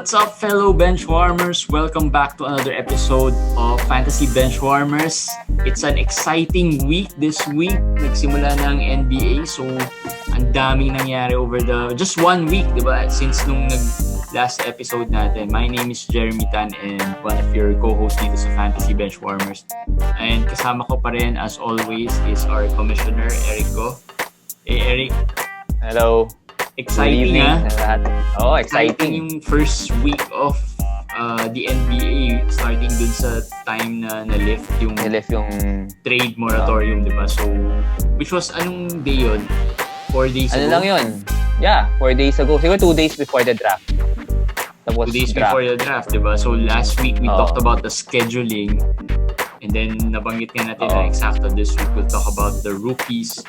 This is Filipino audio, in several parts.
What's up, fellow benchwarmers? Welcome back to another episode of Fantasy Benchwarmers. It's an exciting week this week. Nagsimula na ang NBA, so ang daming nangyari over just 1 week, di ba? Since nung last episode natin. My name is Jeremy Tan and one of your co-hosts dito sa Fantasy Benchwarmers. And kasama ko pa rin, as always, is our commissioner, Eric Go. Hey, Eric. Hello. Exciting, ha? Oh, exciting. Yung first week of the NBA starting dun sa time na na-lift yung trade moratorium, di ba? So, which was, anong day yun? 4 days ago? Ano lang yun? Yeah, 4 days ago. Siguro 2 days before the draft. 2 days before the draft, di ba? So, last week we talked about the scheduling. And then, nabanggit nga natin na eksakto this week we'll talk about the rookies.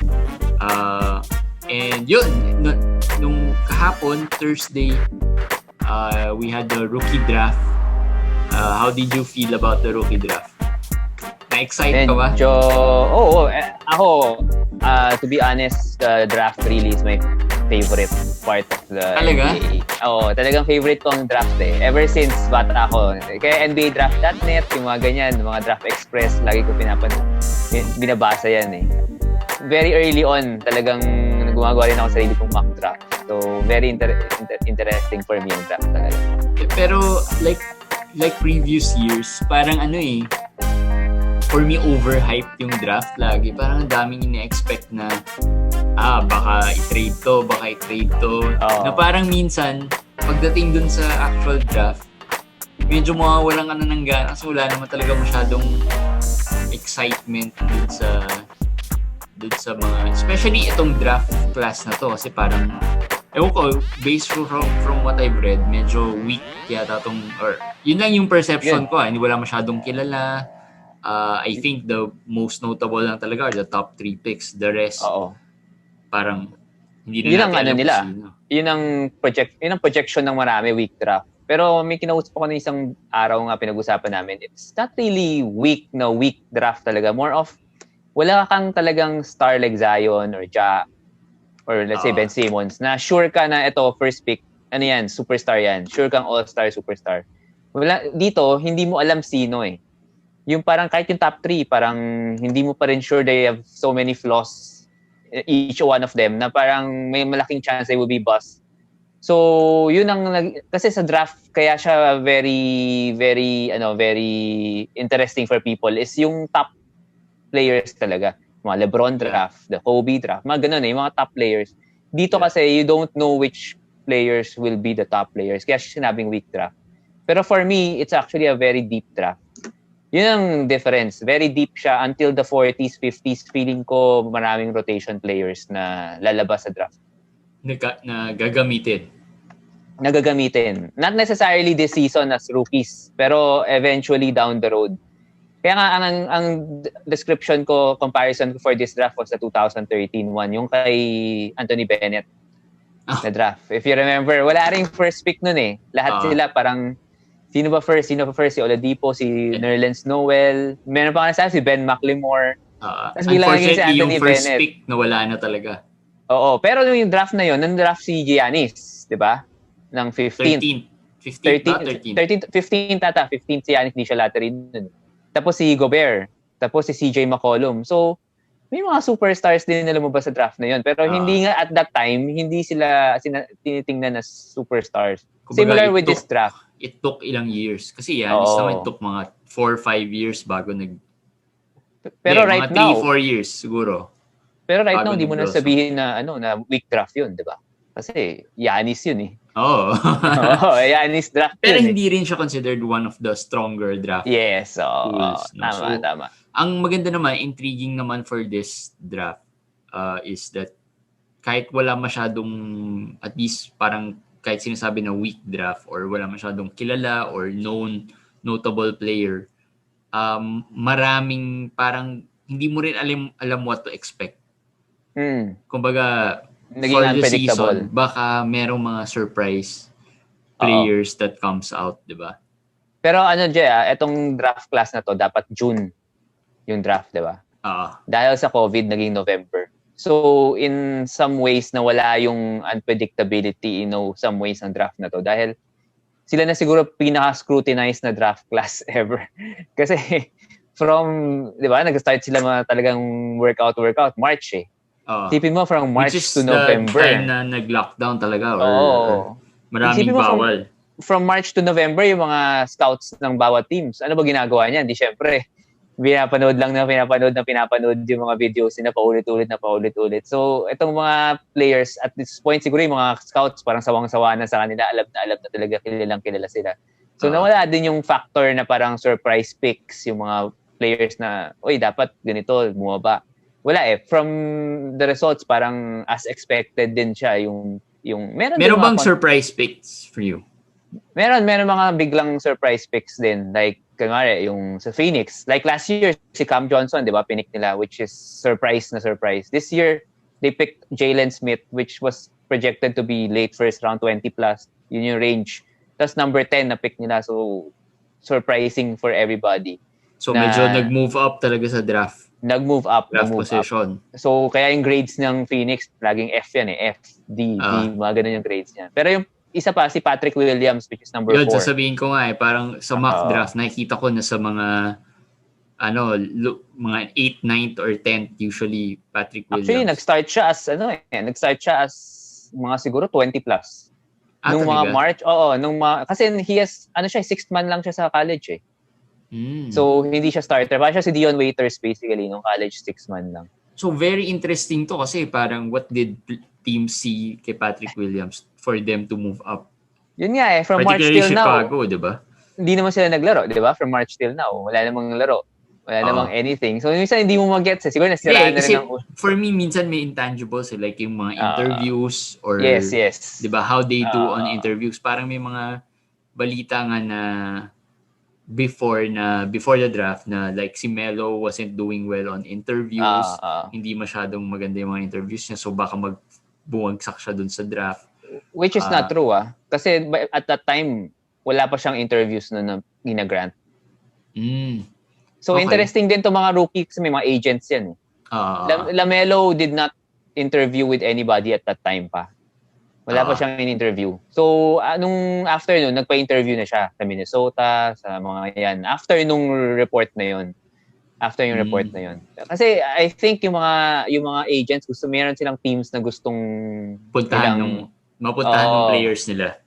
And yun, nung kahapon, Thursday, we had the rookie draft. How did you feel about the rookie draft? Na-excite ka ba? Ako, to be honest, the draft really is my favorite part of the Talaga? NBA. Oo, talagang favorite ko ang draft eh. Ever since bata ako. Kaya NBA Draft.net, yung mga ganyan, mga Draft Express, lagi ko binabasa yan eh. Very early on, talagang gumagawa rin ako sa sarili kong mock draft. So, very interesting for me yung draft talaga. Pero, like previous years, parang for me, overhyped yung draft lagi. Parang daming ina-expect na, baka i-trade to. Na parang minsan, pagdating dun sa actual draft, medyo mawawalan ka na ng gana kasi wala naman talaga masyadong excitement dun sa mga, especially itong draft class na to kasi parang, ewan ko, based from what I've read, medyo weak yata or yun lang yung perception ko, hindi wala masyadong kilala. I think the most notable lang talaga are the top 3 picks. The rest, parang hindi na natin alam Yun ang projection ng marami weak draft. Pero may kinausap ko na isang araw nga pinag-usapan namin. It's not really weak draft talaga. More of, wala kang talagang star like Zion or Ja or let's say Ben Simmons na sure ka na ito first pick, superstar yan. Sure kang all-star, superstar. Wala, dito, hindi mo alam sino eh. Yung parang kahit yung top 3, parang hindi mo pa rin sure they have so many flaws, each one of them, na parang may malaking chance they will be bust. So, yun kasi sa draft, kaya siya very, very, very interesting for people is yung top players talaga. Mga LeBron draft, the Kobe draft, mga ganun yung mga top players. Dito kasi, you don't know which players will be the top players. Kaya siya sinabing weak draft. Pero for me, it's actually a very deep draft. Yun ang difference. Very deep siya until the 40s, 50s. Feeling ko maraming rotation players na lalabas sa draft. Na gagamitin. Not necessarily this season as rookies, pero eventually down the road. Kaya nga, ang description ko, comparison ko for this draft was the 2013 one, yung kay Anthony Bennett na draft. If you remember, wala ring first pick nun eh. Lahat sila parang, sino ba first? Si Oladipo, si Nerlens Noel, meron pa nga si Ben McLemore. Unfortunately, yung first pick nawala na talaga. Oo, pero yung draft na yun, nang-draft si Giannis, di ba? Ng 15th. 15 si Giannis, di siya lottery nun. Tapos si Gobert. Tapos si CJ McCollum. So, may mga superstars din na lumabas sa draft na yun. Pero hindi nga at that time, hindi sila tinitingnan as superstars. Similar with this draft. It took ilang years. Kasi Giannis naman took mga 4 or 5 years bago Pero right now, 3-4 years siguro. Pero right now, hindi mo na sabihin na weak draft yun, di ba? Kasi Giannis yun eh. Giannis draft pero yun. Pero hindi rin siya considered one of the stronger draft. Yes, tools, no? Tama. Ang maganda naman, intriguing naman for this draft is that kahit wala masyadong, at least parang kahit sinasabi na weak draft or wala masyadong kilala or notable player, maraming parang hindi mo rin alam what to expect. Kumbaga, for the season, baka merong mga surprise players that comes out, di ba? Pero etong draft class na to, dapat June yung draft, di ba? Dahil sa COVID, naging November. So, in some ways, nawala yung unpredictability, some ways ng draft na to. Dahil sila na siguro pinaka-scrutinized na draft class ever. Kasi from, di ba, nag-start sila mga talagang workout, March eh. Isipin mo from March which is to November. The time na nag-lockdown talaga or maraming Isipin mo bawal. From March to November, yung mga scouts ng bawat teams, ano ba ginagawa niyan? Di syempre, pinapanood yung mga videos na paulit-ulit. So, itong mga players, at this point, siguro yung mga scouts, parang sawang-sawa na sa kanila, alam na talaga, kilala sila. So, nawala din yung factor na parang surprise picks, yung mga players na, oy, dapat ganito, bumaba. Wala eh. From the results, parang as expected din siya. Meron bang surprise picks for you? Meron mga biglang surprise picks din. Like, kunwari, yung sa Phoenix. Like last year, si Cam Johnson, di ba, pinik nila, which is surprise. This year, they picked Jalen Smith, which was projected to be late first round, 20+. Yun yung range. Tapos number 10 na pick nila. So, surprising for everybody. So, medyo nag-move up talaga sa draft. Nag-move up. Position. So, kaya yung grades ng Phoenix, laging F yan eh. F, D, mga ganun yung grades niya. Pero yung isa pa, si Patrick Williams, which is number 4. Yun, sasabihin ko nga eh, parang sa mock draft, nakikita ko na sa mga mga 8th, 9th, or 10th, usually Patrick Williams. Actually, nag-start siya as mga siguro 20+. Nung mga March, kasi he has, 6th man lang siya sa college eh. So, hindi siya starter. Parang siya si Dion Waiters basically, nung college 6th man lang. So, very interesting to kasi parang what did team see kay Patrick Williams for them to move up? Yun nga eh, from March till now. Chicago, di ba? Hindi naman sila naglaro, di ba? From March till now. Wala namang laro. Wala namang anything. So, minsan hindi mo mag-gets eh. Siguro nasiraan na rin ng... For me, minsan may intangibles eh. Like yung mga interviews or... Yes. Di ba? How they do on interviews. Parang may mga balita nga na before the draft na like si Melo wasn't doing well on interviews. Hindi masyadong maganda yung mga interviews niya. So, baka bumagsak siya dun sa draft. Which is not true Kasi at that time, wala pa siyang interviews na gina-grant. So, interesting din to mga rookies. May mga agents yan. LaMelo did not interview with anybody at that time pa. Wala pa siyang in-interview. So, after nun, nagpa-interview na siya sa Minnesota, sa mga yan. After yung report na yun. Kasi I think yung mga agents, meron silang teams na gustong mapuntahan ng players nila.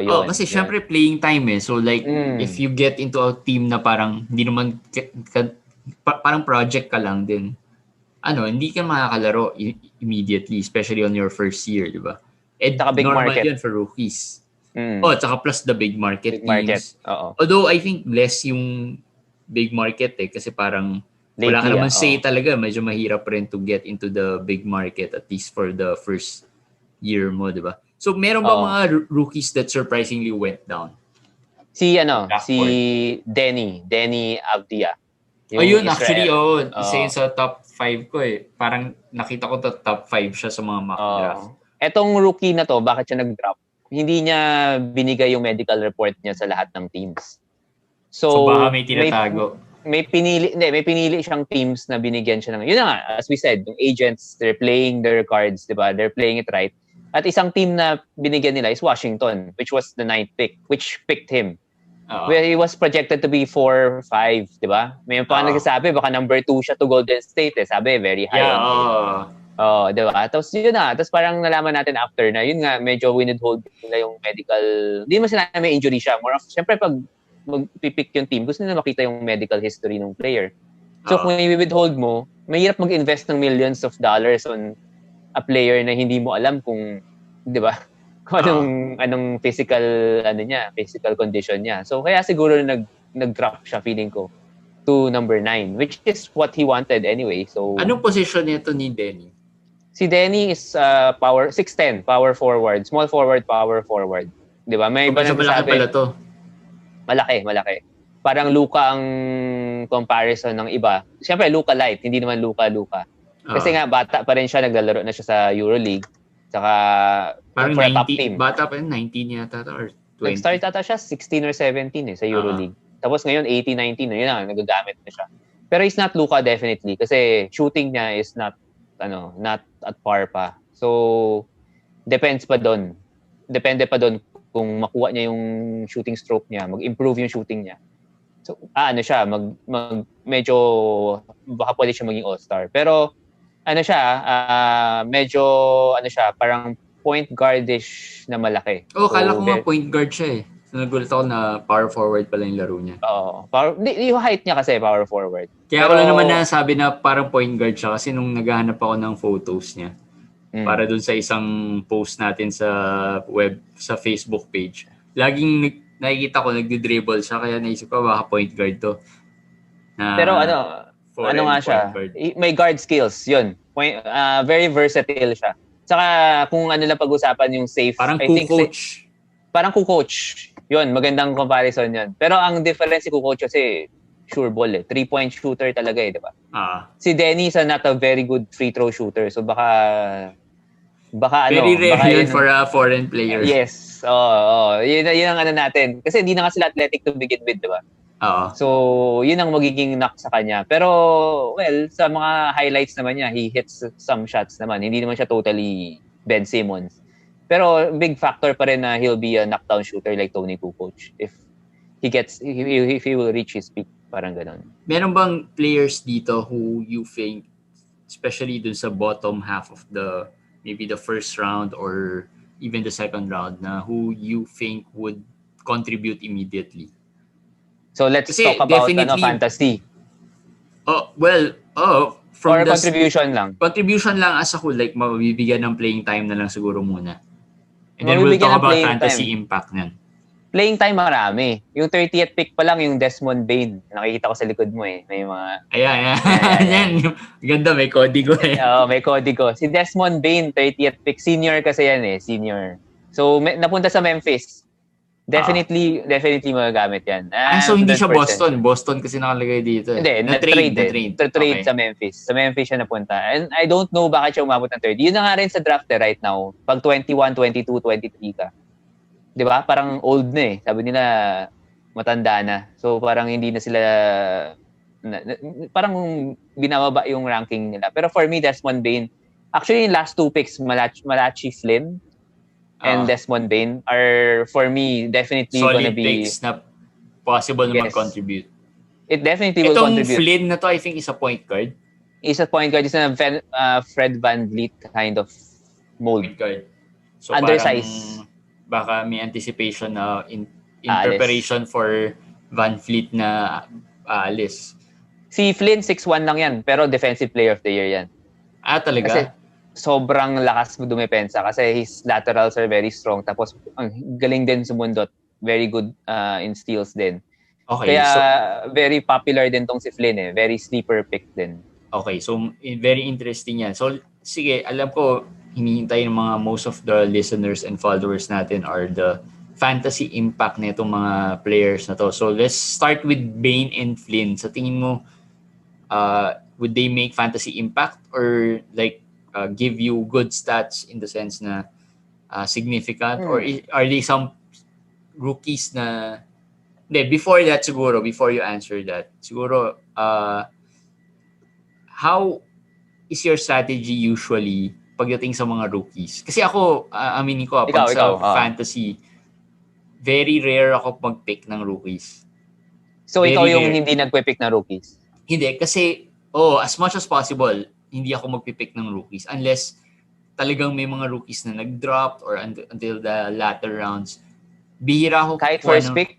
Yun. Kasi syempre playing time eh. So like, if you get into a team na parang hindi naman, parang project ka lang din, hindi ka makakalaro immediately, especially on your first year, di ba? Big normal market. yun for rookies. Tsaka plus the big market teams. Oo. Although I think less yung big market eh, kasi parang wala ka naman say talaga. Medyo mahirap rin to get into the big market, at least for the first year mo, di ba? So, meron ba mga rookies that surprisingly went down? Si Denny Avdia. Yun, actually, isa yun sa top 5 ko eh. Parang nakita ko top 5 siya sa mga mock draft. Etong rookie na to, bakit siya nag-drop? Hindi niya binigay yung medical report niya sa lahat ng teams. So baka may tinatago. May pinili siyang teams na binigyan siya ng, yun na nga, as we said, yung agents, they're playing their cards, di ba? They're playing it right. At isang team na binigyan nila is Washington, which was the 9th pick, which picked him. Where he was projected to be 4-5, di ba? May pa nagsasabi, baka number 2 siya to Golden State eh. Sabi, very high. Di ba? Tapos yun na. Tapos parang nalaman natin after na, yun nga, medyo withhold nila yung medical, hindi naman sila may injury siya. More of, syempre pag magpipick yung team, gusto nila makita yung medical history ng player. So kung i-withhold mo, mahirap mag-invest ng millions of dollars on a player na hindi mo alam kung, di ba? Kung anong physical physical condition niya. So kaya siguro nag-drop siya, feeling ko, to number 9, which is what he wanted anyway. So anong position nito ni Denny? Si Denny is 6'10", power forward, small forward, power forward. Di ba? May iba malaki pala to. Malaki. Parang Luka ang comparison ng iba. Siyempre, Luka light, hindi naman Luka. Kasi nga, bata pa rin siya, naglalaro na siya sa EuroLeague. Saka, parang for a top team. Bata pa rin, 19 yata or 20. Nag-start ata siya 16 or 17 sa EuroLeague. Tapos ngayon, 18, 19, yun na, nagagamit na siya. Pero he's not Luka definitely, kasi shooting niya is not at par pa. So, depende pa doon kung makuha niya yung shooting stroke niya, mag-improve yung shooting niya. So, siya, medyo, baka pwede siya maging all-star. Pero, medyo, parang point guardish na malaki. Kala ko nga point guard siya eh. So, nagulat ako na power forward pala yung laro niya. Yung height niya kasi, power forward. Kaya ako lang naman nasabi na parang point guard siya kasi nung naghahanap ako ng photos niya, para dun sa isang post natin sa sa Facebook page, laging nakikita ko nagdi-dribble siya, kaya naisip ko baka point guard to. Pero nga siya, may guard skills, yun. Very versatile siya. Saka kung lang pag-usapan yung safe, parang coach. Parang coach. Yun, magandang comparison yun. Pero ang difference si coach kasi sure ball 3-point shooter talaga di ba? Si Denny is not a very good free throw shooter. So baka very rare yun for a foreign player. Yes. Yun ang natin. Kasi hindi na nga sila athletic to begin with, di ba? So, yun ang magiging knock sa kanya. Pero, sa mga highlights naman niya, he hits some shots naman. Hindi naman siya totally Ben Simmons. Pero, big factor pa rin na he'll be a knockdown shooter like Tony Kukoc if he will reach his peak. Parang ganun. Meron bang players dito who you think, especially dun sa bottom half of maybe the first round or even the second round, na who you think would contribute immediately? So let's talk about fantasy. From or contribution lang. Contribution lang as a whole, like mabibigyan ng playing time na lang siguro muna. And then we'll talk about fantasy impact niyan. Playing time marami. Yung 30th pick pa lang, yung Desmond Bane. Nakikita ko sa likod mo eh. May mga... Ayan. Ganda, may kodigo eh. May kodigo. Si Desmond Bane, 30th pick. Senior kasi yan eh. Senior. So, napunta sa Memphis. Definitely magagamit yan. So, hindi siya Boston. Boston kasi nakalagay dito. Hindi, na-trade sa Memphis. Sa Memphis siya napunta. And I don't know bakit siya umabot ng 30. Yun na nga rin sa draft right now. Pag 21, 22, 23 ka. Di ba? Parang old na eh. Sabi nila, matanda na. So, parang hindi na sila... parang binababa yung ranking nila. Pero for me, Desmond Bane, actually, yung last two picks, Malachi Flynn and Desmond Bane are, for me, definitely solid gonna be... Solid picks na possible na mag-contribute. It definitely will contribute. Itong Flynn na to, I think, is a point guard. Is a point guard. Is a Fred VanVleet kind of mold. Point guard. So, undersize. Baka may anticipation na in preparation for VanVleet na alis. Si Flynn, 6'1 lang yan, pero defensive player of the year yan. Talaga? Kasi sobrang lakas mo dumepensa kasi his laterals are very strong. Tapos, ang galing din sumundot. Very good in steals din. Okay, kaya very popular din tong si Flynn eh. Very sleeper pick din. Okay, so very interesting yan. So, sige, alam ko, hinihintay ng mga most of the listeners and followers natin are the fantasy impact na itong mga players na to. So let's start with Bane and Flynn. Sa tingin mo, would they make fantasy impact or like give you good stats in the sense na significant? Or are they some rookies na... before that siguro, before you answer that, siguro, how is your strategy usually pagdating sa mga rookies? Kasi ako, aminin ko, sa fantasy, very rare ako mag-pick ng rookies. So, very ikaw yung rare. Hindi nagpe-pick ng rookies? Hindi, kasi, as much as possible, hindi ako magpipick ng rookies unless talagang may mga rookies na nag-drop or until the latter rounds. Bihira ako. Kahit first pick?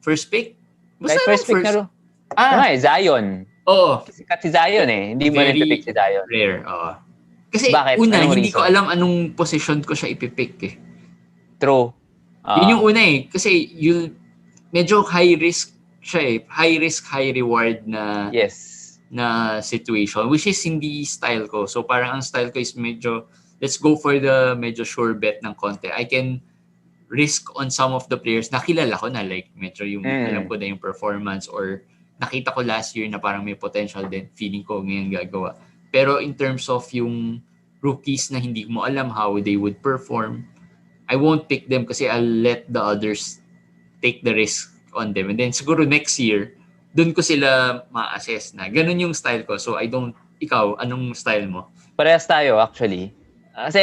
First pick? Basta kahit first pick na Zion. Oo. Sikat si Zion eh. Hindi mo rin pick si Zion. Rare, Kasi bakit? Una, hindi ko alam anong position ko siya ipipick eh. True. Yun yung una eh. Kasi medyo high risk siya eh. High risk, high reward na na situation. Which is hindi style ko. So parang ang style ko is medyo, let's go for the medyo sure bet ng konti. I can risk on some of the players na kilala ko na. Like medyo yung alam ko na yung performance or nakita ko last year na parang may potential din. Feeling ko ngayon gagawa. Pero in terms of yung rookies na hindi mo alam how they would perform, I won't pick them kasi I'll let the others take the risk on them. And then siguro next year, dun ko sila ma-assess na. Ganun yung style ko. So ikaw, anong style mo? Parehas tayo actually. Kasi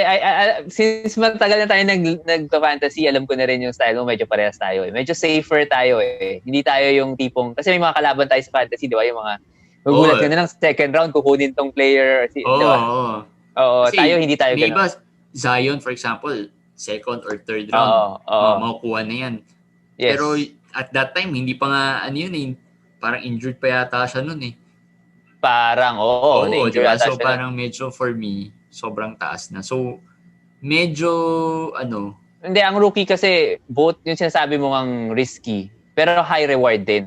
since matagal na tayo nagpa-fantasy, alam ko na rin yung style mo, medyo parehas tayo. Medyo safer tayo eh. Hindi tayo yung tipong, kasi may mga kalaban tayo sa fantasy, di ba? Yung mga, magulat ka na lang second round, kukunin tong player, di ba? Oo, Kasi tayo, hindi tayo may ganun. iba, Zion for example, second or third round, makukuha na yan. Yes. Pero at that time, hindi pa nga, parang injured pa yata siya nun eh. Parang, diba? So parang medyo for me, sobrang taas na. So, medyo, Hindi, ang rookie kasi, both yung sinasabi mo ang risky, pero high reward din.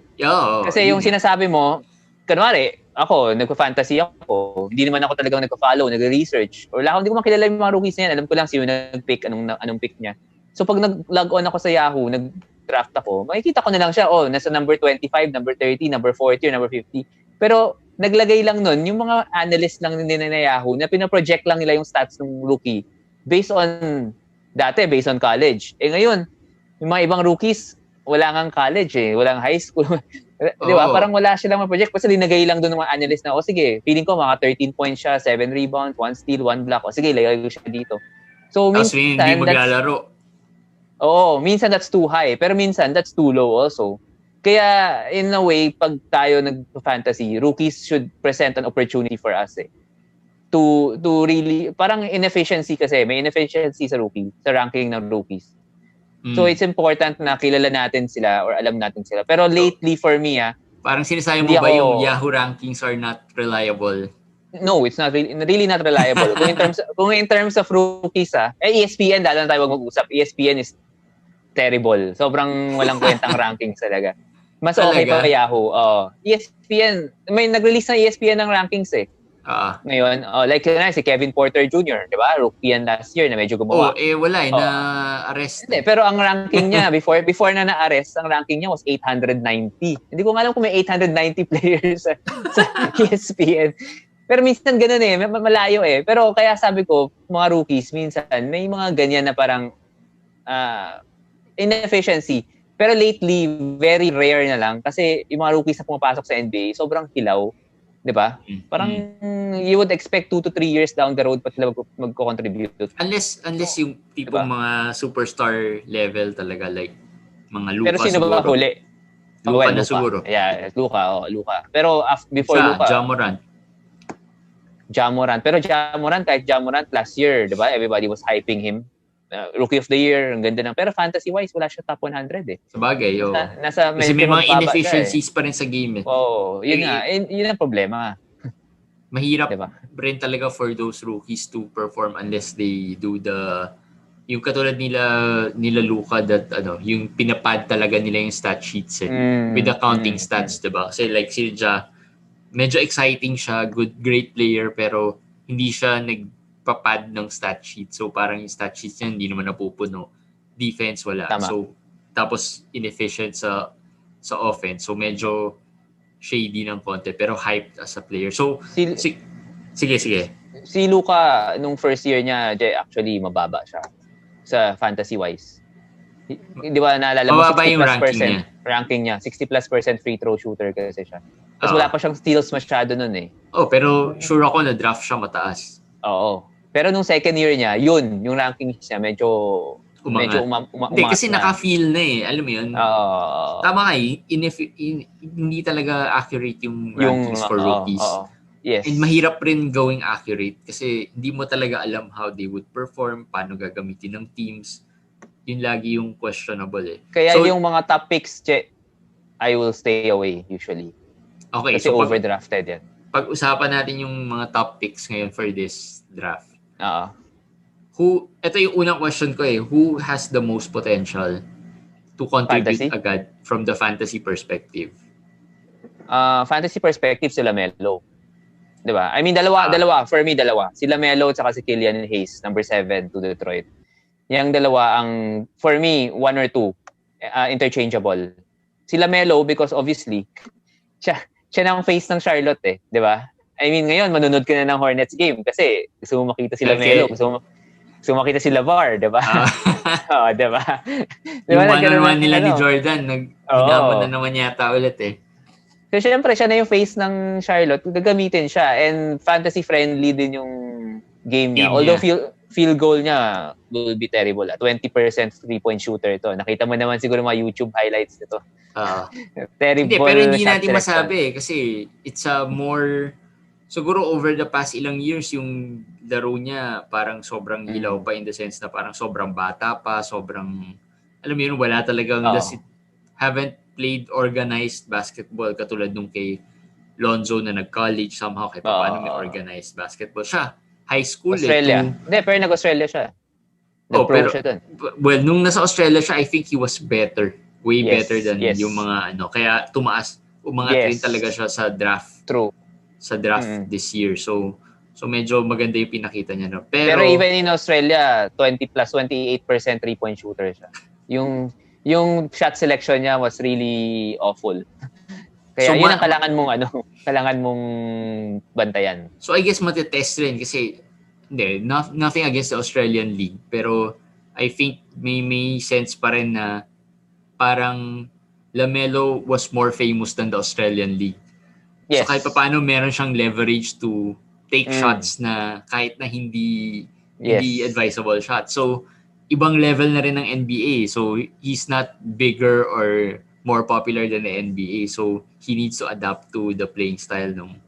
Kasi yung sinasabi mo, kunwari, ako, nagpa-fantasy ako, hindi naman ako talagang nagpa-follow, nag-research, or hindi ko makilala yung mga rookies na yan, alam ko lang sino nag-pick, anong pick niya. So pag nag-log on ako sa Yahoo, nag-draft ako, makikita ko na lang siya, nasa number 25, number 30, number 40, or number 50. Pero naglagay lang nun, yung mga analyst lang nila na Yahoo, na pinaproject lang nila yung stats ng rookie based on college. Ngayon, yung mga ibang rookies, wala ngang college walang high school. Di ba? Parang wala silang ma-project. Basta linagay lang doon ng mga analyst na, sige, feeling ko mga 13 points siya, 7 rebounds, 1 steal, 1 block. Sige, lagay ko siya dito. So, minsan, hindi maglalaro. Minsan that's too high. Pero minsan, that's too low also. Kaya, in a way, pag tayo nag-fantasy, rookies should present an opportunity for us to really, parang inefficiency kasi, may inefficiency sa rookie, sa ranking ng rookies. So, it's important na kilala natin sila or alam natin sila. Pero lately, for me, parang sinasabi mo ba yung Yahoo rankings are not reliable? No, it's not really not reliable. kung in terms of rookies, ESPN, dahil na tayo mag-usap, ESPN is terrible. Sobrang walang kwentang rankings talaga. Mas okay pa kay Yahoo. ESPN, may nag-release ng ESPN ng rankings Ngayon, like si Kevin Porter Jr., di ba? Rookie yan last year na medyo gumawa. Wala na-arrest. Hindi, pero ang ranking niya, before na-arrest, ang ranking niya was 890. Hindi ko nga alam kung may 890 players sa ESPN. Pero minsan ganun malayo Pero kaya sabi ko, mga rookies, minsan may mga ganyan na parang inefficiency. Pero lately, very rare na lang kasi yung mga rookies na pumapasok sa NBA, sobrang hilaw. Di ba? Parang you would expect 2 to 3 years down the road pa sila magko-contribute. Unless yung tipong mga superstar level talaga, like mga Luka. Pero sino ba huli? Luka na siguro. Yeah, Luka. Pero before Luka, Ja Morant. Pero Ja Morant, kahit Ja Morant last year, di ba? Everybody was hyping him. Rookie of the year, ang ganda Pero fantasy-wise, wala siya top 100 Sabagay, Nasa kasi may mga inefficiencies pa rin sa game yun nga. Yun ang problema. Mahirap rin talaga for those rookies to perform unless they do yung katulad nila Luka that yung pinapad talaga nila yung stat sheets with the counting stats, diba? Kasi like si Ja, medyo exciting siya, great player, pero hindi siya nagpapad ng stat sheet. So parang yung stat sheets niya hindi naman napupuno. Defense wala. Tama. So tapos inefficient sa offense. So medyo shady ng konti pero hyped as a player. So sige. Si Luka nung first year niya, actually mababa siya sa fantasy-wise. Di ba naalala mo, mababa yung ranking niya. 60+% free throw shooter kasi siya. Tapos wala pa siyang steals masyado nun pero sure ako na draft siya mataas. Oo. Pero nung second year niya, yung ranking niya medyo umangat. Hindi, kasi naka-feel na Alam mo yun? Tama nga hindi talaga accurate yung rankings for rookies. Yes. And mahirap rin going accurate kasi hindi mo talaga alam how they would perform, paano gagamitin ng teams. Yun lagi yung questionable Kaya yung mga top picks, I will stay away usually. Okay, kasi overdrafted yan. Pag-usapan natin yung mga top picks ngayon for this draft. Ito yung unang question ko who has the most potential to contribute agad from the fantasy perspective? Fantasy perspective, sila Melo. Diba? I mean, dalawa. For me, dalawa. Sila Melo at si Killian Hayes, number 7 to Detroit. Yung dalawa for me, 1 or 2, interchangeable. Sila Melo because obviously, siya na ang face ng Charlotte diba? I mean, ngayon, manunod ka na ng Hornets game kasi gusto mo makita sila Melo, gusto mo makita sila VAR, diba? Diba? Yung one-on-one nila ni Jordan, hinamon na naman yata ulit So, syempre, siya na yung face ng Charlotte. Gagamitin siya. And fantasy-friendly din yung game niya. field goal niya will be terrible. 20% 3-point shooter ito. Nakita mo naman siguro mga YouTube highlights nito. Terrible Hindi, pero hindi shot natin selection. masabi kasi it's a more siguro over the past ilang years yung laro niya parang sobrang ilaw pa in the sense na parang sobrang bata pa, sobrang alam mo yun, wala talagang haven't played organized basketball katulad nung kay Lonzo na nag-college somehow kay paano may organized basketball siya. High school Australia. Hindi, pero nag-Australia siya. Nag-pro siya dun. Well, nung nasa Australia siya, I think he was better. Way better than yung mga kaya umangat rin talaga siya sa draft. True. Sa draft this year. So medyo maganda yung pinakita niya. No? Pero even in Australia, 28% 3-point shooter siya. Yung shot selection niya was really awful. Kaya yun ang kailangan mong bantayan. So I guess matetest rin kasi nothing against the Australian League, pero I think may sense pa rin na parang LaMelo was more famous than the Australian League. Yes. So kahit paano meron siyang leverage to take shots na kahit na hindi advisable shots. So ibang level na rin ng NBA. So he's not bigger or more popular than the NBA. So he needs to adapt to the playing style nung.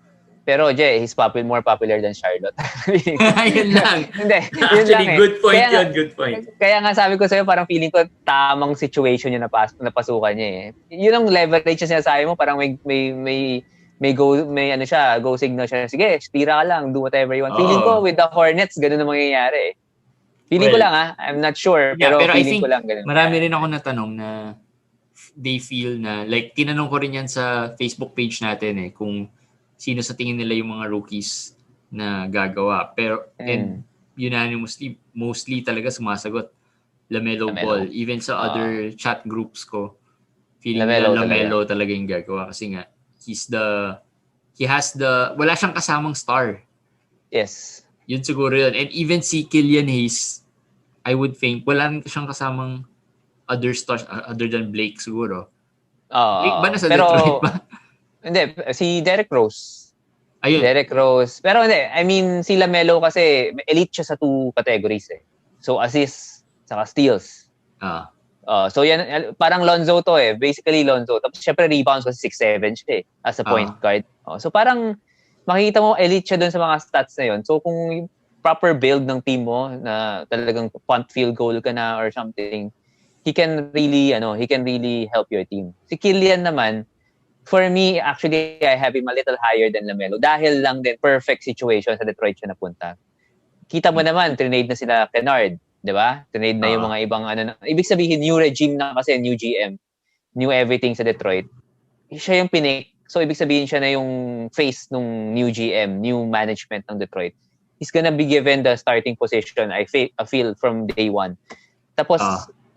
Pero he's more popular than Charlotte. Yun lang. Hindi, actually, lang good point yun. Good point. Kaya nga sabi ko sa'yo, parang feeling ko tamang situation yung napasukan niya eh. Yun ang leverage na sinasabi mo, parang may go signal siya. Sige, tira ka lang, do whatever you want. Feeling ko with the Hornets, ganun ang mangyayari eh. Feeling ko lang I'm not sure, pero feeling ko lang ganun. Marami rin ako natanong na they feel na, like, tinanong ko rin yan sa Facebook page natin eh, kung sino sa tingin nila yung mga rookies na gagawa. Pero, and unanimously, mostly talaga sumasagot LaMelo Ball. Even sa other chat groups ko, feeling LaMelo talaga yung gagawa. Kasi nga, wala siyang kasamang star. Yes. Yun siguro yun. And even si Killian Hayes, I would think, wala rin siyang kasamang other stars other than Blake siguro. Blake ba nasa Detroit ba? Hindi, si Derrick Rose. Ayun. Derrick Rose. Pero hindi, I mean, si LaMelo kasi elite siya sa 2 categories eh. So, assists, saka steals. So, yan, parang Lonzo to eh. Basically, Lonzo. Tapos, syempre, rebounds kasi 6'7" siya eh, as a point guard. So, parang, makikita mo, elite siya dun sa mga stats na yun. So, kung proper build ng team mo, na talagang punt field goal ka na or something, he can really help your team. Si Killian naman, for me, actually, I have him a little higher than LaMelo. Dahil lang din, perfect situation sa Detroit siya napunta. Kita mo naman, trinade na sila Kennard, di ba? Trinade na yung mga ibang ibig sabihin, new regime na kasi, new GM, new everything sa Detroit. Siya yung pinik. So, ibig sabihin siya na yung face ng new GM, new management ng Detroit. He's gonna be given the starting position, I feel, from day one. Tapos,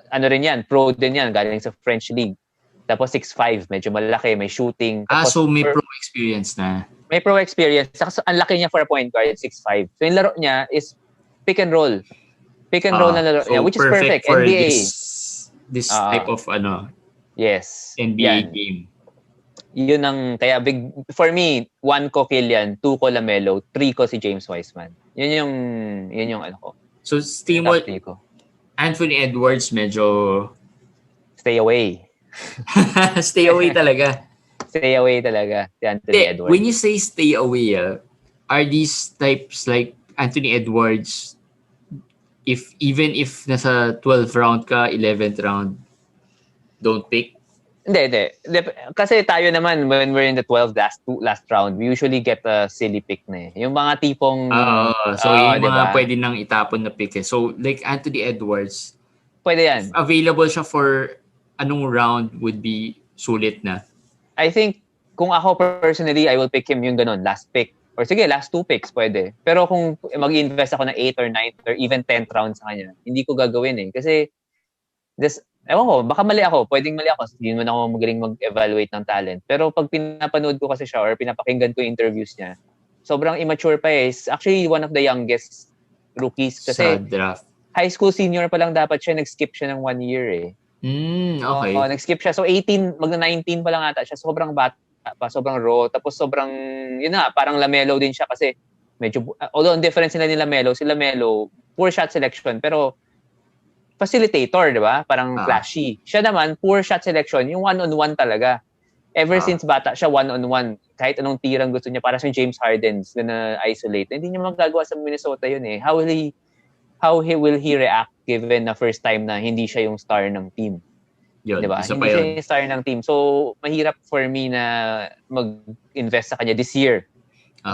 rin yan, pro din yan, galing sa French League. Tapos 6'5", medyo malaki, may shooting. Tapos, so may pro experience na. May pro experience. Saka ang laki niya for a point guard, 6'5". So yung laro niya is pick and roll. Pick and roll na laro niya, which is perfect. For NBA. This type of yes, NBA game. Yun ang, kaya big, for me, 1 ko Killian, 2 ko LaMelo, 3 ko si James Wiseman. Yun yung ko. So, Stimo, Anthony Edwards medyo stay away. Stay away talaga. Stay away talaga si Anthony Edwards. When you say stay away, are these types like Anthony Edwards, even if nasa 12th round ka, 11th round, don't pick? Hindi. Kasi tayo naman, when we're in the 12th last round, we usually get a silly pick na eh. Yung mga tipong... so yung mga pwede nang itapon na pick eh. So like Anthony Edwards, pwede yan. Available siya for anong round would be sulit na? I think, kung ako personally, I will pick him yung ganun, last pick. Or sige, last 2 picks, pwede. Pero kung mag-invest ako ng 8 or 9 or even 10th round sa kanya, hindi ko gagawin eh. Kasi, ewan ko, baka mali ako. Pwedeng mali ako. Hindi naman ako magaling mag-evaluate ng talent. Pero pag pinapanood ko kasi siya or pinapakinggan ko yung interviews niya, sobrang immature pa eh. Actually, one of the youngest rookies. Kasi, sa draft. High school senior pa lang dapat siya. Nag-skip siya ng 1 year eh. Okay. Nag-skip siya. So 18, magna-19 pa lang ata siya. Sobrang bata pa, sobrang raw. Tapos sobrang, parang LaMelo din siya kasi medyo, although ang difference nila ni LaMelo, si LaMelo, poor shot selection, pero facilitator, di ba? Parang flashy. Siya naman, poor shot selection, yung one-on-one talaga. Ever since bata siya, one-on-one. Kahit anong tirang gusto niya, para sa James Harden's gonna isolate. Hindi niya magagawa sa Minnesota yun eh. How will he react given na first time na hindi siya yung star ng team? Yun, diba? isa Hindi pa siya yun. yung star ng team. So, mahirap for me na mag-invest sa kanya this year.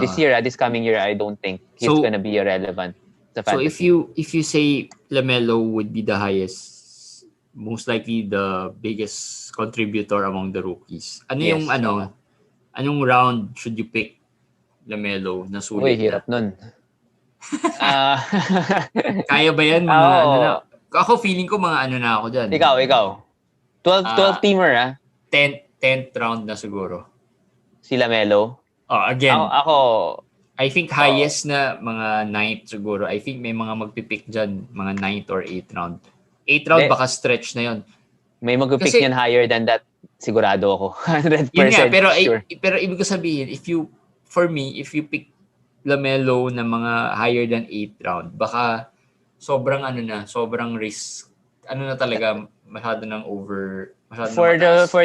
This coming year, I don't think he's gonna be relevant sa fantasy. So, if you say LaMelo would be the highest, most likely the biggest contributor among the rookies, anong round should you pick LaMelo na sulit? Uy, hirap nun. Kaya ba yan? Ako feeling ko mga na ako dyan. Ikaw. 12-teamer 10th round na siguro. Si LaMelo? Again. Ako I think highest na mga 9th siguro. I think may mga magpipick dyan, mga 9th or 8th round. 8th round baka stretch na yon. May magpipick yan higher than that, sigurado ako. 100% yun nga, pero, sure. Pero ibig ko sabihin, if you pick LaMelo na mga higher than 8th round, baka sobrang risk. Na talaga, masyado ng over. For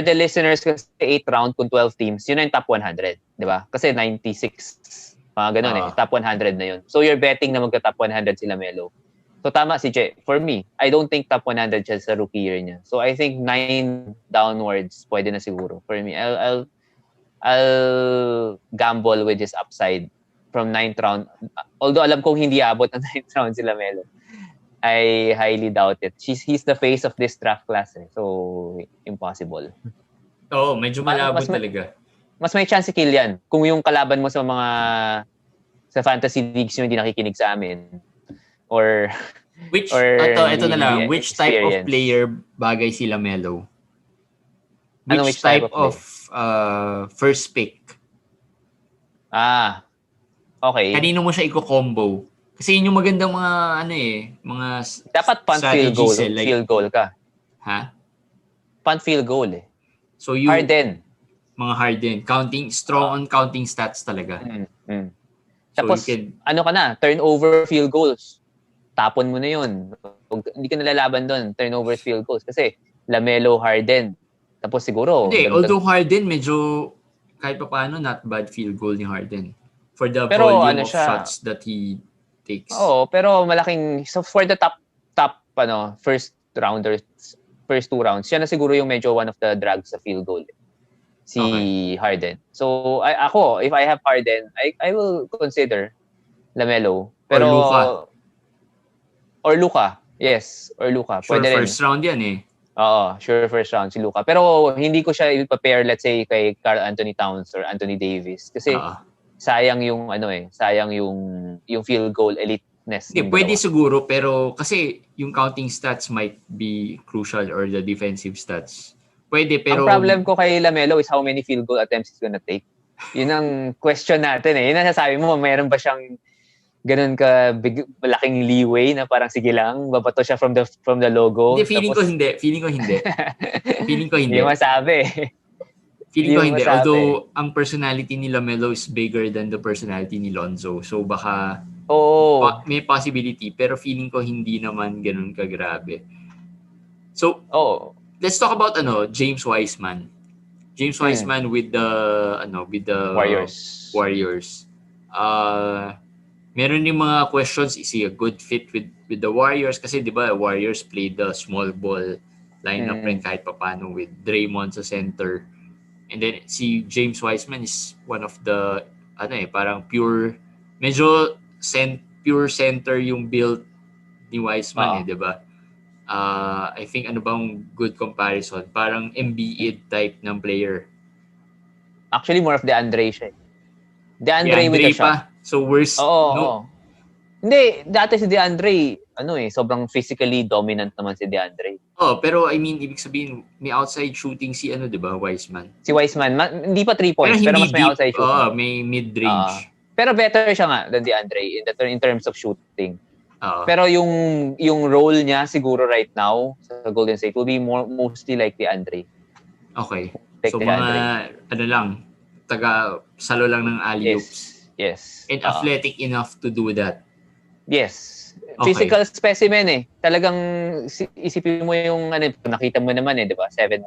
the listeners, kasi 8th round kung 12 teams, yun na yung top 100, di ba? Kasi 96, mga ganun top 100 na yun. So you're betting na magka-top 100 si LaMelo. So tama si Jay. For me, I don't think top 100 siya sa rookie year niya. So I think 9 downwards, pwede na siguro. For me, I'll gamble with his upside from 9th round. Although alam kong hindi abot ng 9th round si LaMelo. I highly doubt it. He's the face of this draft class. So, impossible. Medyo malabo talaga. Mas may chance si Killian kung yung kalaban mo sa fantasy leagues yung hindi nakikinig sa amin. Ito na lang. Which type of player bagay si LaMelo? Which type of first pick? Okay. Kanino mo siya i-combo? Kasi yun yung magandang mga dapat punt field goal ka. Ha? Punt field goal eh. So you Harden. Mga Harden, strong on counting stats talaga. So tapos turnover field goals. Tapon mo na yun. Hindi ka nalalaban doon, turnover field goals kasi LaMelo, Harden. Tapos siguro although Harden medyo kahit pa paano not bad field goal ni Harden for the volume of shots that he takes. Pero malaking for the top first rounders, first 2 rounds, siya na siguro yung medyo one of the drags sa field goal. Si Harden. So if I have Harden, I will consider LaMelo. Pero or Luka. Yes, or Luka. Sure, pwede first round yan eh. Sure first round si Luka. Pero hindi ko siya i-pair let's say kay Karl Anthony Towns or Anthony Davis kasi sayang yung field goal eliteness. Pwede siguro pero kasi yung counting stats might be crucial or the defensive stats. Pwede pero ang problem ko kay LaMelo is how many field goal attempts he's gonna take. Yun ang question natin eh. Yun ang sasabi mo, mayroon ba siyang ganun ka malaking leeway na parang sige lang, babato siya from the logo. Feeling ko hindi. Feeling ko hindi. Hindi masabi. Feeling ko hindi. Although, ang personality ni LaMelo is bigger than the personality ni Lonzo. So, baka may possibility. Pero feeling ko hindi naman ganun kagrabe. So, let's talk about James Wiseman. James Wiseman with the Warriors. Meron yung mga questions, is he a good fit with the Warriors? Kasi 'di ba, Warriors played the small ball lineup rin kahit papaano with Draymond sa center. And then si James Wiseman is one of the parang pure center yung build ni Wiseman 'di ba? I think bang good comparison? Parang Embiid type ng player. Actually more of DeAndre siya. DeAndre with the shot. So worse. Hindi, dati si DeAndre, sobrang physically dominant naman si DeAndre. Pero I mean, ibig sabihin, may outside shooting si 'di ba, Wiseman. Si Wiseman, hindi pa 3 points, pero mas may outside shooting. May mid-range. Pero better siya nga than DeAndre in terms of shooting. Pero yung role niya siguro right now sa Golden State will be mostly like DeAndre. Okay. Like so DeAndre. Taga salo lang ng alley-oops. Yes. And athletic enough to do that. Yes. Okay. Physical specimen eh. Talagang isipin mo yung nakita mo naman eh, 'di ba? 7'1".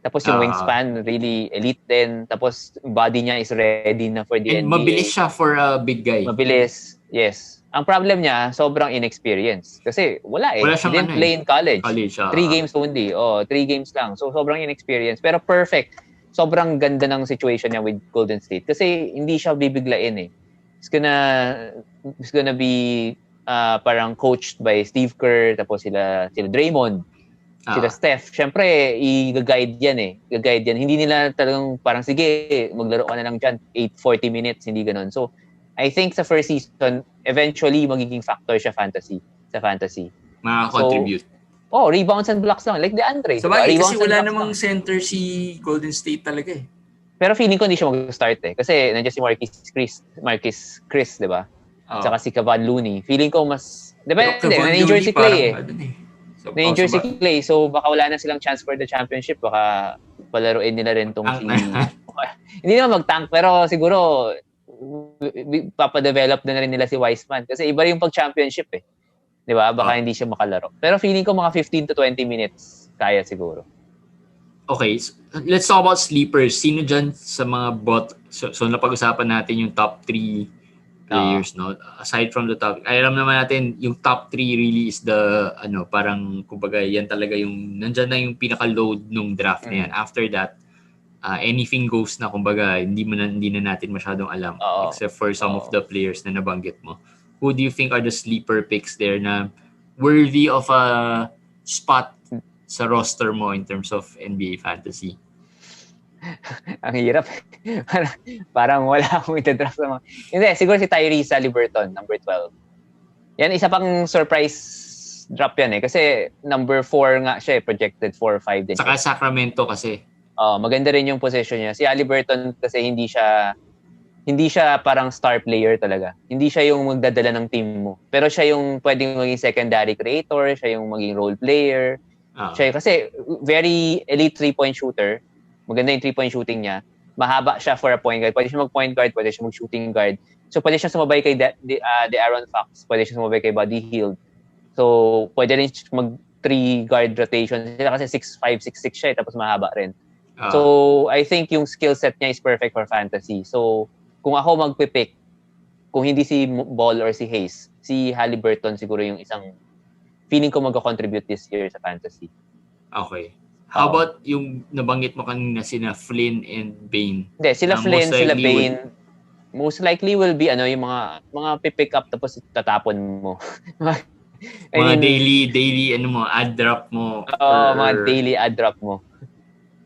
Tapos yung wingspan really elite din. Tapos body niya is ready na for the And NBA. mabilis siya for a big guy. Mabilis. Yes. Ang problem niya, sobrang inexperienced. Kasi wala eh. Wala He siyang didn't play in college. 3 games only. 3 games lang. So sobrang inexperienced. Pero perfect. Sobrang ganda ng situation niya with Golden State. Kasi hindi siya bibiglain eh. It's gonna be parang coached by Steve Kerr, tapos sila Draymond, sila Steph. Siyempre, i-guide yan eh. I-guide yan. Hindi nila talagang parang, sige, maglaro ka na lang dyan, 40 minutes, hindi ganun. So, I think sa first season, eventually, magiging factor siya sa fantasy. Maka-contribute. So, rebounds and blocks lang. Like DeAndre. So, diba? Kasi wala namang center si Golden State talaga eh. Pero feeling ko hindi siya mag-start eh. Kasi nandiyan si Marquis Chris, di ba? Saka si Kevon Looney. Feeling ko mas... Depende, na-injure si Clay eh. Na-injure si Clay. So baka wala na silang chance for the championship. Baka palaruin nila rin tong si... Hindi naman mag-tank, pero siguro papadevelop na rin nila si Wiseman. Kasi iba yung pag-championship eh. Di ba? Baka hindi siya makalaro. Pero feeling ko mga 15 to 20 minutes kaya siguro. Okay, so let's talk about sleepers. Sino dyan sa mga so napag-usapan natin yung top 3 players, no? Aside from the top, alam naman natin yung top 3 really is the parang kumbaga yan talaga yung nandiyan na yung pinaka-load nung draft na yan. After that, anything goes na kumbaga hindi na natin masyadong alam except for some of the players na nabanggit mo. Who do you think are the sleeper picks there na worthy of a spot sa roster mo in terms of NBA fantasy? Ang hirap. Parang wala akong itadraft sa mga... Hindi, siguro si Tyrese Haliburton, number 12. Yan, isa pang surprise drop yan eh. Kasi number 4 nga siya eh, projected 4 or 5 din. Saka Sacramento kasi. Maganda rin yung position niya. Si Haliburton kasi hindi siya parang star player talaga. Hindi siya yung magdadala ng team mo. Pero siya yung pwedeng maging secondary creator, siya yung maging role player. Siya kasi very elite 3-point shooter. Maganda yung 3-point shooting niya. Mahaba siya for a point guard. Pwede siya mag-point guard, pwede siya mag-shooting guard. So pwede siya sumabay kay De'Aaron Fox, pwede siya sumabay kay Buddy Hield. So pwede rin mag-3 guard rotation. Kasi 6'5", 6'6" siya tapos mahaba rin. So I think yung skill set niya is perfect for fantasy. So kung ako magpipick, kung hindi si Ball or si Hayes, si Haliburton siguro yung isang feeling ko mag-contribute this year sa fantasy. Okay. How about yung nabanggit mo kanina sina Flynn and Bane? Hindi, sila Flynn, sila Bane. Most likely will be yung mga pick up tapos tatapon mo. Mga daily ad drop mo. Mga daily ad drop mo.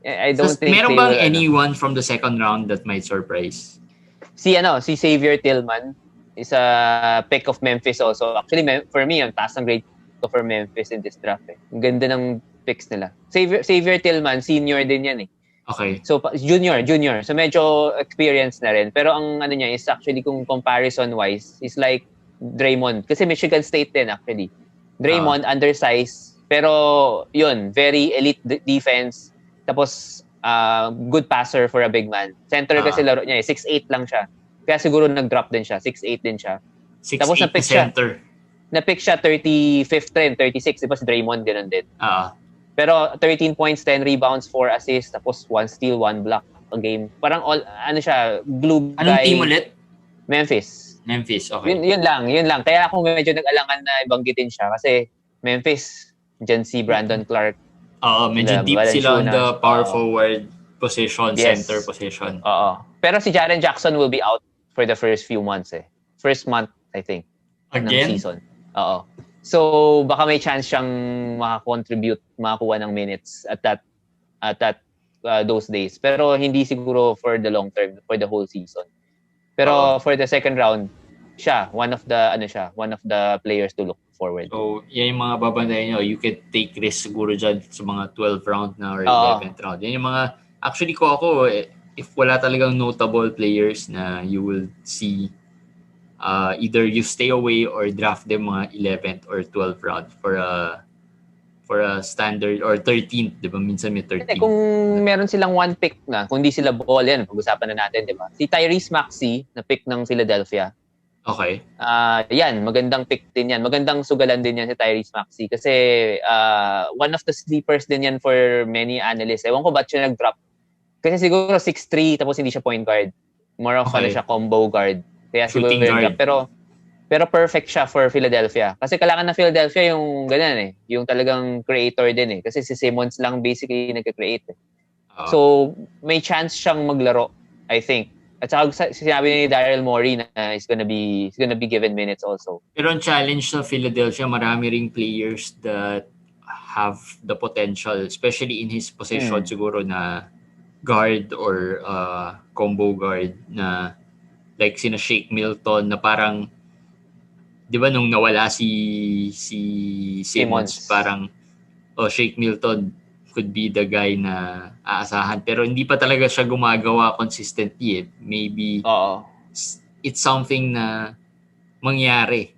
I don't think meron bang anyone from the second round that might surprise? Si Xavier Tillman is a pick of Memphis also. Actually, for me, ang taas ng grade for Memphis in this draft eh. Ang ganda ng picks nila. Xavier Tillman, senior din yan eh. Okay. So, junior. So, medyo experience na rin. Pero ang niya is actually kung comparison-wise, is like Draymond. Kasi Michigan State din actually. Draymond, undersized. Pero, yun, very elite defense. Tapos, good passer for a big man. Center kasi laro niya eh. 6'8 lang siya. Kaya siguro nag-drop din siya. 6'8 din siya. 6'8 tapos na-pick center. Na-pick siya 35th rin, 36. Diba si Draymond ganun din. Pero 13 points, 10 rebounds, 4 assists, tapos 1 steal, 1 block a game. Parang siya, glue guy. Anong team ulit? Memphis, okay. Yun lang. Kaya ako medyo nag-alangan na ibanggitin siya kasi Memphis, dyan si Brandon Clark. Medyo deep sila on the power forward position, center position. Pero si Jaren Jackson will be out for the first few months eh. First month, I think. Again? Ng season. So, baka may chance siyang makakontribute, makakuha ng minutes at those days. Pero hindi siguro for the long term, for the whole season. Pero for the second round, siya, one of the players to look forward. So, yan yung mga babantayan nyo. You can take risk siguro dyan sa mga 12th round na or 11th round. Yan yung mga, actually ko ako, if wala talagang notable players na you will see either you stay away or draft them mga 11th or 12th round for a standard or 13th, 'di ba? Minsan may 13th. Kung meron silang one pick na, kung hindi sila Ball yan, pag-usapan na natin, 'di ba? Si Tyrese Maxey na pick ng Philadelphia. Okay. Yan, magandang pick din yan. Magandang sugalan din yan si Tyrese Maxey kasi one of the sleepers din yan for many analysts. Ewan ko ba't siya nag-drop. Kasi siguro 6'3", tapos hindi siya point guard. More of Okay. siya, combo guard. Kaya siguro Shooting guard. nag-drop. Pero perfect siya for Philadelphia. Kasi kailangan ng Philadelphia yung ganyan eh. Yung talagang creator din eh. Kasi si Simmons lang basically nag-create eh. Oo. So, may chance siyang maglaro, I think. At saka sinabi ni Daryl Morey na he's gonna be given minutes also. Pero ang challenge sa Philadelphia, marami ring players that have the potential, especially in his position siguro na guard or combo guard na like sina Shake Milton na parang 'di ba nung nawala si Simmons, parang Shake Milton could be the guy na aasahan pero hindi pa talaga siya gumagawa consistently eh. Maybe it's something na mangyari.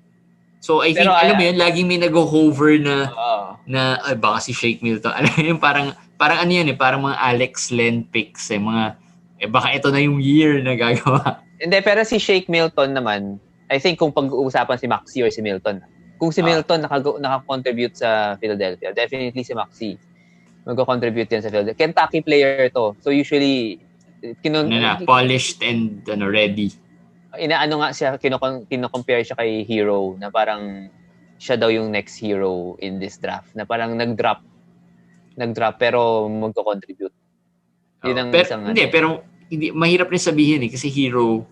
So I think alam mo yun, laging may nag-hover na ay baka si Shake Milton. Alam mo yun, parang ano yan eh, parang mga Alex Len picks eh, mga baka ito na yung year na gagawa. Hindi, pero si Shake Milton naman, I think kung pag-uusapan si Maxey or si Milton, kung si Milton naka-contribute sa Philadelphia, definitely si Maxey mag-contribute yan sa Philadelphia. Kentucky player to. So usually polished and ready. Inaano nga siya, kino-compare siya kay Hero na parang siya daw yung next hero in this draft na parang nag-drop pero magko-contribute. Yun ang pero hindi mahirap rin sabihin eh kasi Hero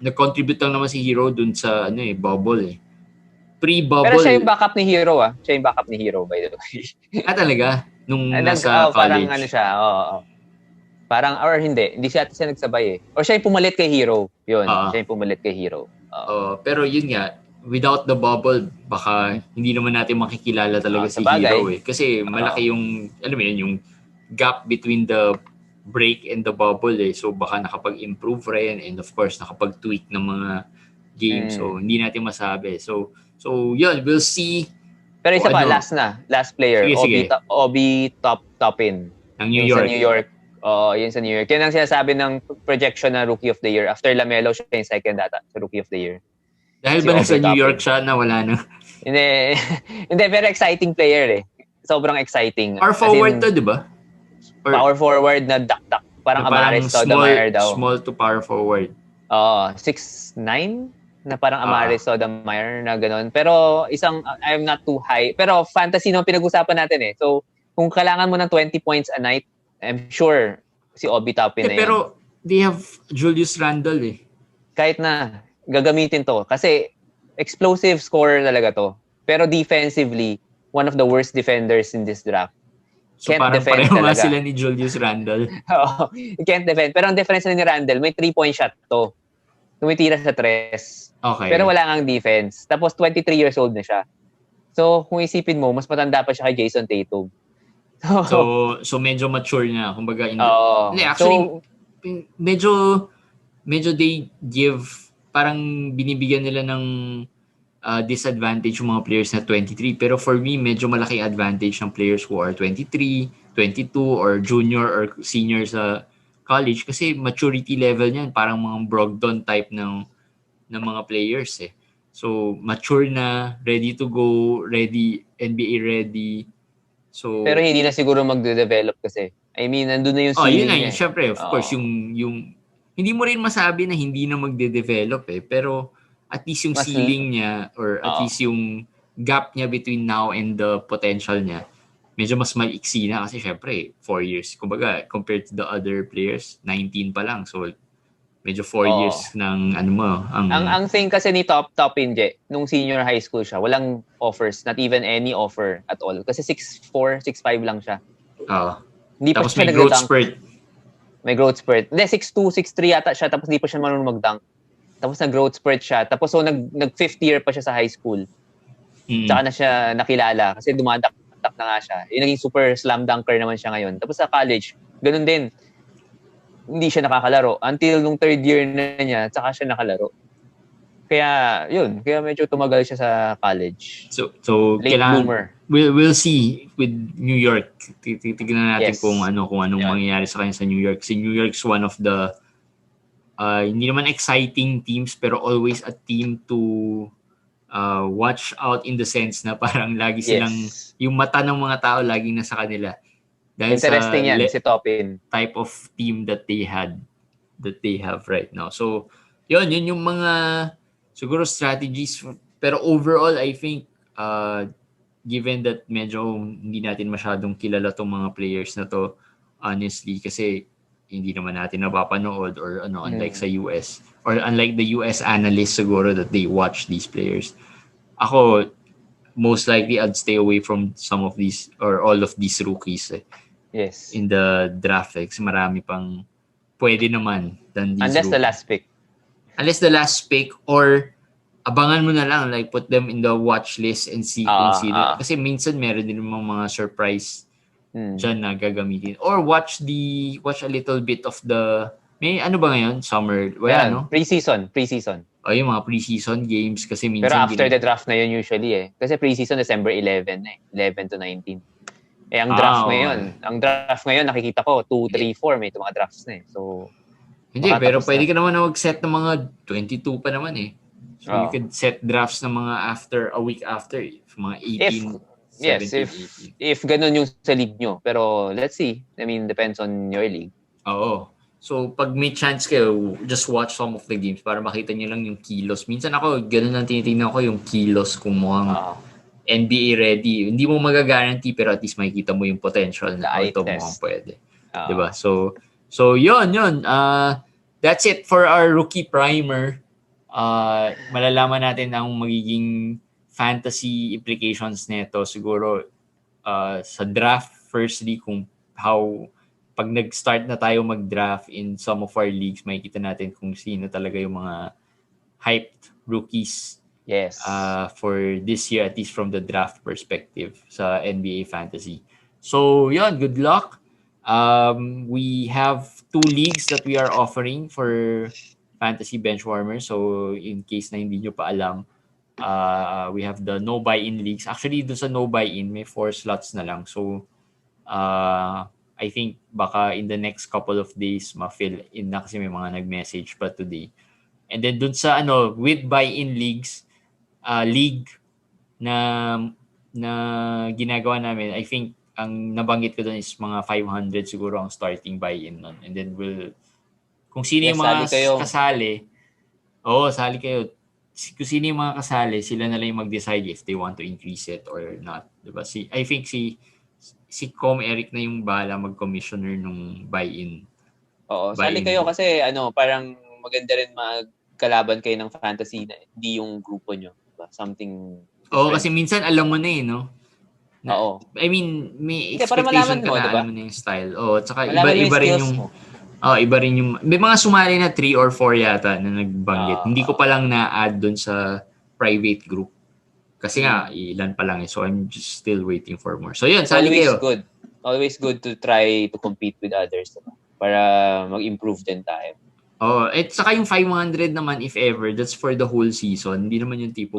nag-contribute lang naman si Hero dun sa bubble eh. Pre-bubble. Pero siya yung backup ni Hero Siya yung backup ni Hero by the way. Talaga? Nung nasa college? Parang ano siya, Parang, or hindi siya nagsabay eh. Or siya yung pumalit kay Hero. Yun, siya yung pumalit kay Hero. Pero yun nga, without the bubble, baka hindi naman natin makikilala talaga si Hero eh. Kasi malaki yung, alam mo yun, yung gap between the break and the bubble eh. So baka nakapag-improve rin and of course nakapag-tweak ng mga games. So hindi natin masabi. So yun, we'll see. Pero isa pa, last player. Sige. Obi Toppin. Ng New York. Sa New York. Yun sa New York. Yan ang sinasabi ng projection na Rookie of the Year. After Lamelo, siya yung second data sa Rookie of the Year. Dahil ba nasa New York siya na wala na? Hindi, very exciting player eh. Sobrang exciting. Power forward to, di ba? Power forward na dak-dak. Parang Amaris Stoudemire daw. Small to power forward. 6'9"? Na parang Amaris Stoudemire na gano'n. Pero I'm not too high. Pero fantasy naman pinag-usapan natin eh. So, kung kailangan mo ng 20 points a night, I'm sure si Obi Toppin na yan. Pero they have Julius Randle eh. Kahit na, gagamitin to. Kasi explosive scorer talaga to. Pero defensively, one of the worst defenders in this draft. So can't parang defend pareho nga talaga. sila ni Julius Randle. Can't defend. Pero ang difference ni Randle, may 3-point shot to. Tumitira sa 3. Okay. Pero wala kang defense. Tapos 23 years old na siya. So kung isipin mo, mas matanda pa siya kay Jason Tatum. So medyo mature na. Kumbaga, actually, medyo they give, parang binibigyan nila ng disadvantage yung mga players na 23. Pero for me, medyo malaki advantage ng players who are 23, 22, or junior or senior sa college. Kasi maturity level niyan, parang mga Brogdon type ng mga players eh. So, mature na, ready to go, ready, NBA ready. So, pero hindi na siguro magde-develop kasi. I mean, nandun na yung ceiling niya. Syempre, of course, yung hindi mo rin masabi na hindi na magde-develop eh. Pero at least yung ceiling niya or at least yung gap niya between now and the potential niya, medyo mas maiksi na kasi syempre 4 years. Kumbaga, compared to the other players, 19 pa lang. So, medyo 4 years ng ang thing kasi ni Toppin, nung senior high school siya, walang offers, not even any offer at all. Kasi 6'4", 6'5" lang siya. Hindi tapos pa siya may growth spurt. May growth spurt. Hindi, 6'2", 6'3" yata siya, tapos hindi pa siya marunong mag-dunk. Tapos nag-growth spurt siya. Tapos nag-fifth year pa siya sa high school. Tsaka na siya nakilala kasi dumadak-dak na nga siya. Yung naging super slam dunker naman siya ngayon. Tapos sa college, ganun din. Hindi siya nakakalaro. Until nung third year na niya, tsaka siya nakalaro. Kaya, yun. Kaya medyo tumagal siya sa college. So late bloomer. We'll see with New York. Titignan natin kung anong mangyayari sa kanya sa New York. Si New York's one of the hindi naman exciting teams pero always a team to watch out in the sense na parang lagi silang yung mata ng mga tao laging nasa kanila. Dahil interesting sa yan, si Topin. Type of team that they have right now. So, yun yung mga siguro strategies. Pero overall, I think given that medyo hindi natin masyadong kilala tong mga players na to, honestly, kasi hindi naman natin napapanood or unlike sa US or unlike the US analysts siguro that they watch these players. Ako, most likely I'd stay away from some of these or all of these rookies in the draft. Kasi marami pang pwede naman than these Unless rookies. Unless the last pick or abangan mo na lang, like put them in the watch list and see kung sino. Kasi minsan meron din mga surprise dyan na gagamitin. Or watch a little bit of may ano ba ngayon? Summer? Wala, no? Pre-season. Yung mga pre-season games kasi minsan... Pero after the draft na yun usually Kasi pre-season December 11 11 to 19. Ang draft ngayon nakikita ko 2, 3, 4 may mga drafts na So hindi, pero pwede ka naman na mag-set ng mga 22 pa naman So you could set drafts ng mga a week after. Mga 18, if ganun yung sa league nyo. Pero let's see. I mean, depends on your league. Oo. So pag may chance kayo, just watch some of the games para makita nyo lang yung kilos. Minsan ako, ganun lang tinitingnan ko yung kilos kung mukhang NBA ready. Hindi mo magagaranty pero at least makikita mo yung potential na ito mukhang pwede. Diba? So yun. That's it for our rookie primer. Malalaman natin ang magiging fantasy implications nito siguro sa draft firstly kung pag nag-start na tayo mag-draft in some of our leagues makikita natin kung sino talaga yung mga hyped rookies for this year at least from the draft perspective sa NBA fantasy. So yun, good luck. We have 2 leagues that we are offering for fantasy benchwarmers. So in case na hindi nyo pa alam, we have the no buy-in leagues. Actually, doon sa no buy-in, may 4 slots na lang. So, I think baka in the next couple of days, ma-fill in na kasi may mga nag-message pa today. And then doon sa with buy-in leagues, league na ginagawa namin, I think ang nabanggit ko doon is mga 500 siguro ang starting buy-in nun. And then kung sino yung mga kasali, sali kayo. Kung sino yung mga kasali, sila na lang yung mag-decide if they want to increase it or not. Diba? I think si Com Eric na yung bahala mag-commissioner nung buy-in. Oo, sali kayo kasi parang maganda rin magkalaban kayo ng fantasy na hindi yung grupo nyo. Diba? Something different. Kasi minsan alam mo na no? Oo. I mean, may para expectation malaman mo, ka na diba? alam mo na yung style. Tsaka iba rin yung... iba rin yung... May mga sumali na 3 or 4 yata na nagbanggit. Hindi ko pa lang na-add dun sa private group. Kasi nga, ilan pa lang So I'm just still waiting for more. So yun, sali kayo. Always good to try to compete with others. Diba? Para mag-improve din tayo. At saka yung 500 naman, if ever, that's for the whole season. Hindi naman yung tipong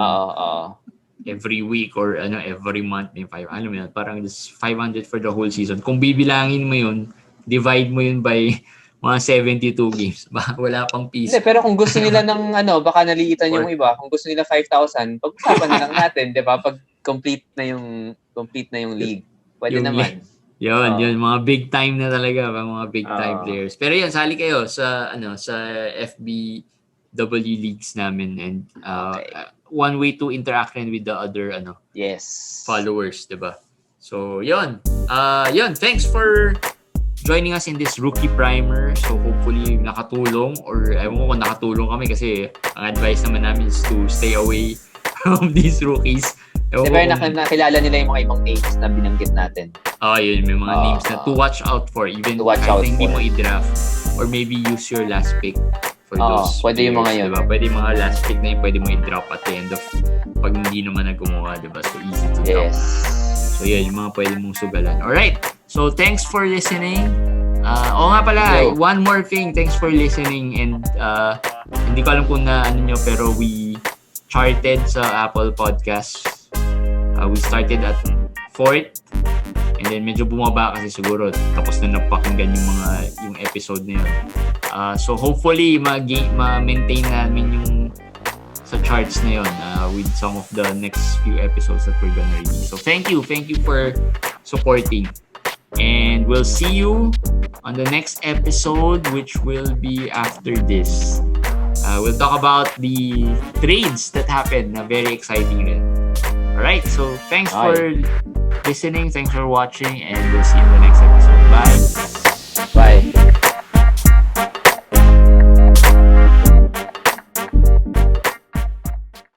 every week or every month may 5. Alam mo yun, parang just 500 for the whole season. Kung bibilangin mo yun, divide mo yun by mga 72 games. Wala pang piece. Hindi, pero kung gusto nila ng baka naliitan yung iba. Kung gusto nila 5,000, pag-usapan na lang natin, 'di ba? Pag complete na yung league. Pwede naman. Yun, mga big time na talaga, mga big time players. Pero yan, sali kayo sa FBW leagues namin and one way to interact with the other followers, 'di ba? So, yun, thanks for joining us in this rookie primer. So hopefully nakatulong or ewan ko kung nakatulong kami kasi ang advice naman namin is to stay away from these rookies. Pero nakilala nila yung mga ibang names na binanggit natin. Yun. May mga names na to watch out for even kahit hindi mo i-draft or maybe use your last pick for those pwede players, yung mga yun. Diba? Pwede yung mga last pick na yun, pwede mo i-drop at the end of pag hindi naman nagkumuha, diba? So easy to drop. So yun, yung mga pwede mong sugalan. Alright, so thanks for listening. Nga pala, one more thing, thanks for listening and hindi ko alam kung nyo pero we charted sa Apple Podcasts. We started at 4th and then medyo bumaba kasi siguro tapos na napakinggan yung episode na yun. So hopefully ma-maintain namin yung sa charts na yun with some of the next few episodes that we're gonna release. So thank you for supporting. And we'll see you on the next episode, which will be after this. We'll talk about the trades that happened na very exciting rin. Alright, so thanks for listening, thanks for watching, and we'll see you in the next episode. Bye!